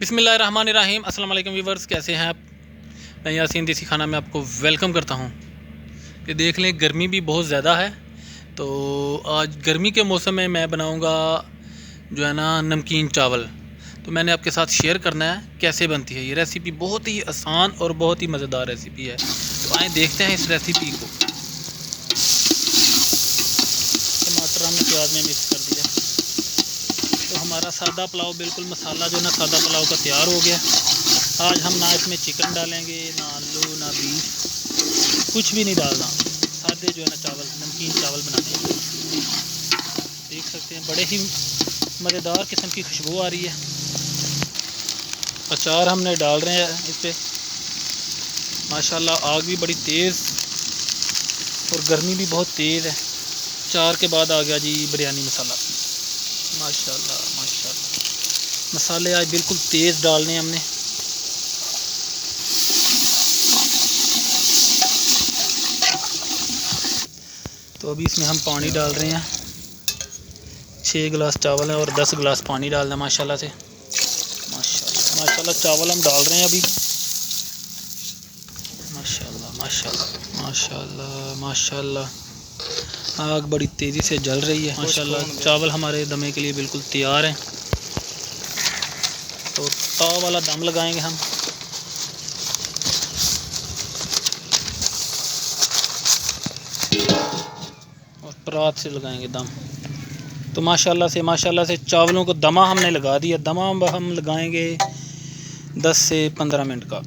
बिस्मिल्लाहिर्रहमानिर्रहीम। अस्सलाम वालेकुम व्यूवर्स, कैसे हैं आप? मैं यासीन देसी खाना में आपको वेलकम करता हूं। ये देख लें, गर्मी भी बहुत ज़्यादा है, तो आज गर्मी के मौसम में मैं बनाऊंगा जो है ना नमकीन चावल। तो मैंने आपके साथ शेयर करना है कैसे बनती है। ये रेसिपी बहुत ही आसान और बहुत ही मज़ेदार रेसिपी है। तो आए देखते हैं इस रेसिपी को। टमाटर हमने प्याज में मिक्स कर दिया, तो हमारा सादा पुलाव बिल्कुल मसाला जो ना सादा पुलाव का तैयार हो गया। आज हम ना इसमें चिकन डालेंगे, ना आलू, ना बीफ, कुछ भी नहीं डालना। सादे जो है ना चावल, नमकीन चावल बनाने हैं। देख सकते हैं बड़े ही मज़ेदार किस्म की खुशबू आ रही है। अचार हमने डाल रहे हैं इस पर। माशाल्लाह आग भी बड़ी तेज़ और गर्मी भी बहुत तेज़ है। अचार के बाद आ गया जी बिरयानी मसाला। माशाल्लाह माशाल्लाह, मसाले आज बिल्कुल तेज़ डालने हमने। तो अभी इसमें हम पानी डाल रहे हैं। 6 गिलास चावल है और 10 गिलास पानी डालना है माशाल्लाह से। माशाल्लाह माशाल्लाह चावल हम डाल रहे हैं अभी। माशाल्लाह माशाल्लाह माशाल्लाह माशाल्लाह, आग बड़ी तेज़ी से जल रही है माशाल्लाह। चावल हमारे दमे के लिए बिल्कुल तैयार हैं। तो ताव वाला दम लगाएंगे हम। और परात से लगाएंगे दम। तो माशाल्लाह से चावलों को दमा हमने लगा दिया। दमा हम लगाएंगे 10 से 15 मिनट का।